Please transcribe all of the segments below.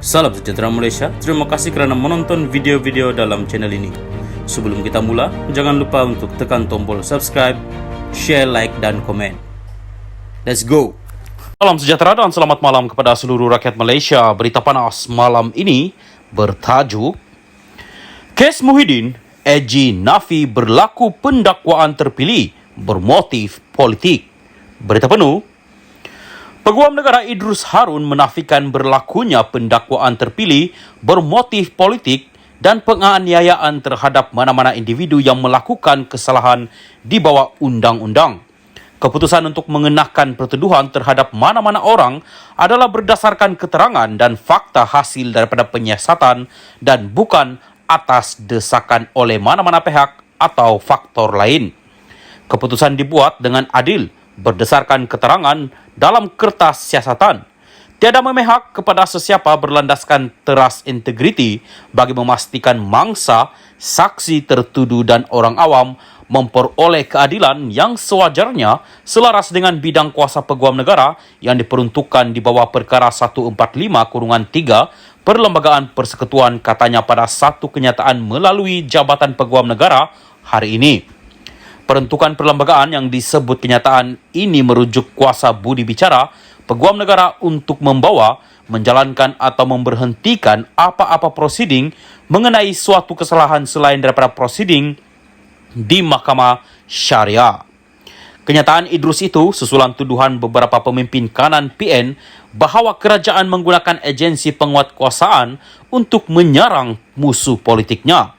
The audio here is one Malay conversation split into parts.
Salam sejahtera Malaysia, terima kasih kerana menonton video-video dalam channel ini. Sebelum kita mula, jangan lupa untuk tekan tombol subscribe, share, like dan komen. Let's go! Salam sejahtera dan selamat malam kepada seluruh rakyat Malaysia. Berita panas malam ini bertajuk Kes Muhyiddin, AG Nafi berlaku pendakwaan terpilih bermotif politik. Berita penuh, Peguam Negara Idrus Harun menafikan berlakunya pendakwaan terpilih bermotif politik dan penganiayaan terhadap mana-mana individu yang melakukan kesalahan di bawah undang-undang. Keputusan untuk mengenakan pertuduhan terhadap mana-mana orang adalah berdasarkan keterangan dan fakta hasil daripada penyiasatan dan bukan atas desakan oleh mana-mana pihak atau faktor lain. Keputusan dibuat dengan adil berdasarkan keterangan dalam kertas siasatan. Tiada memihak kepada sesiapa berlandaskan teras integriti bagi memastikan mangsa, saksi tertuduh dan orang awam memperoleh keadilan yang sewajarnya selaras dengan bidang kuasa peguam negara yang diperuntukkan di bawah perkara 145-3 Perlembagaan Persekutuan, katanya pada satu kenyataan melalui Jabatan Peguam Negara hari ini. Peruntukan perlembagaan yang disebut kenyataan ini merujuk kuasa budi bicara Peguam Negara untuk membawa, menjalankan atau memberhentikan apa-apa prosiding mengenai suatu kesalahan selain daripada prosiding di Mahkamah Syariah. Kenyataan Idrus itu susulan tuduhan beberapa pemimpin kanan PN bahawa kerajaan menggunakan agensi penguatkuasaan untuk menyerang musuh politiknya.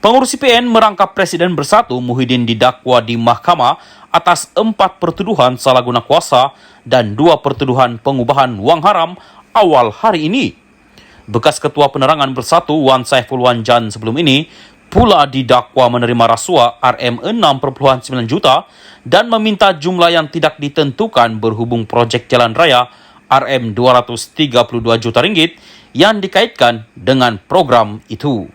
Pengurusi PN merangkap Presiden Bersatu Muhyiddin didakwa di mahkamah atas 4 pertuduhan salah guna kuasa dan 2 pertuduhan pengubahan wang haram awal hari ini. Bekas Ketua Penerangan Bersatu Wan Saiful Wanjan sebelum ini pula didakwa menerima rasuah RM6.9 juta dan meminta jumlah yang tidak ditentukan berhubung projek jalan raya RM232 juta ringgit yang dikaitkan dengan program itu.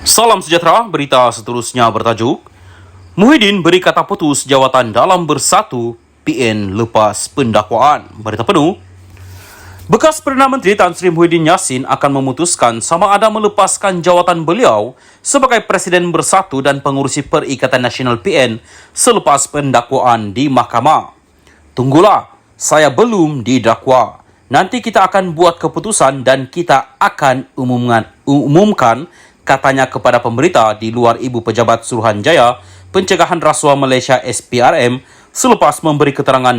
Salam sejahtera, berita seterusnya bertajuk Muhyiddin beri kata putus jawatan dalam Bersatu, PN lepas pendakwaan. Berita penuh, bekas Perdana Menteri Tan Sri Muhyiddin Yassin akan memutuskan sama ada melepaskan jawatan beliau sebagai Presiden Bersatu dan Pengurusi Perikatan Nasional PN selepas pendakwaan di mahkamah. Tunggulah, saya belum didakwa. Nanti kita akan buat keputusan dan kita akan umumkan, katanya kepada pemberita di luar Ibu Pejabat Suruhanjaya Pencegahan Rasuah Malaysia SPRM selepas memberi keterangan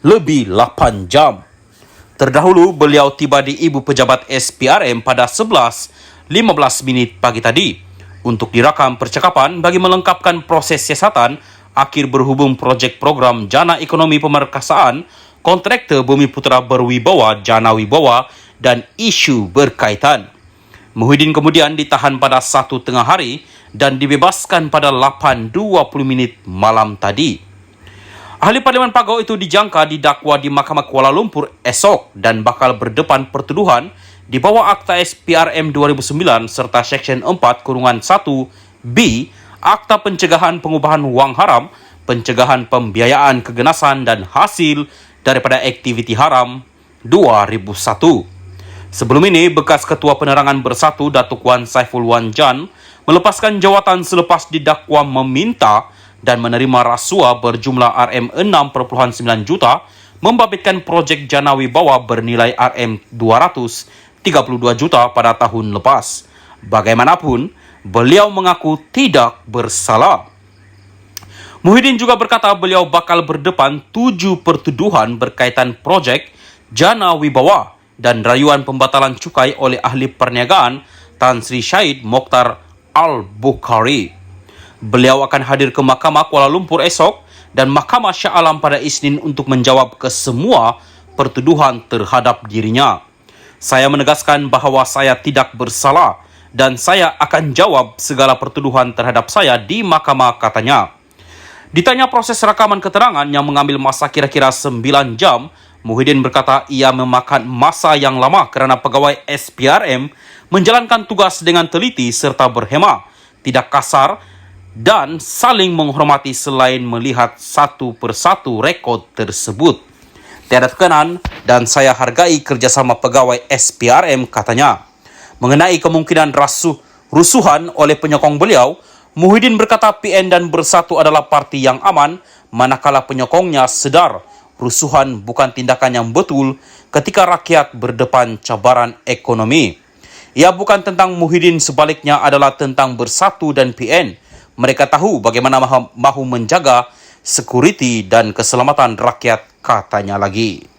lebih 8 jam. Terdahulu, beliau tiba di Ibu Pejabat SPRM pada 11.15 pagi tadi untuk dirakam percakapan bagi melengkapkan proses siasatan akhir berhubung projek program Jana Ekonomi Pemerkasaan, kontraktor Bumi Putera Berwibawa Jana Wibawa dan isu berkaitan. Muhyiddin kemudian ditahan pada 1 tengah hari dan dibebaskan pada 8.20 malam tadi. Ahli Parlimen Pagau itu dijangka didakwa di Mahkamah Kuala Lumpur esok dan bakal berdepan pertuduhan di bawah Akta SPRM 2009 serta Seksyen 4-1B Akta Pencegahan Pengubahan Wang Haram, Pencegahan Pembiayaan Kegenasan dan Hasil daripada Aktiviti Haram 2001. Sebelum ini, bekas Ketua Penerangan Bersatu Datuk Wan Saiful Wanjan melepaskan jawatan selepas didakwa meminta dan menerima rasuah berjumlah RM6.9 juta membabitkan projek Jana Wibawa bernilai RM232 juta pada tahun lepas. Bagaimanapun, beliau mengaku tidak bersalah. Muhyiddin juga berkata beliau bakal berdepan 7 pertuduhan berkaitan projek Jana Wibawa dan rayuan pembatalan cukai oleh ahli perniagaan Tan Sri Syahid Mokhtar Al-Bukhari. Beliau akan hadir ke Mahkamah Kuala Lumpur esok dan Mahkamah Shah Alam pada Isnin untuk menjawab kesemua pertuduhan terhadap dirinya. Saya menegaskan bahawa saya tidak bersalah dan saya akan jawab segala pertuduhan terhadap saya di mahkamah, katanya. Ditanya proses rakaman keterangan yang mengambil masa kira-kira 9 jam, Muhyiddin berkata ia memakan masa yang lama kerana pegawai SPRM menjalankan tugas dengan teliti serta berhemah, tidak kasar dan saling menghormati selain melihat satu persatu rekod tersebut. Tiada tekanan dan saya hargai kerjasama pegawai SPRM, katanya. Mengenai kemungkinan rusuhan oleh penyokong beliau, Muhyiddin berkata PN dan Bersatu adalah parti yang aman manakala penyokongnya sedar rusuhan bukan tindakan yang betul ketika rakyat berdepan cabaran ekonomi. Ia bukan tentang Muhyiddin, sebaliknya adalah tentang Bersatu dan PN. Mereka tahu bagaimana mahu menjaga security dan keselamatan rakyat, katanya lagi.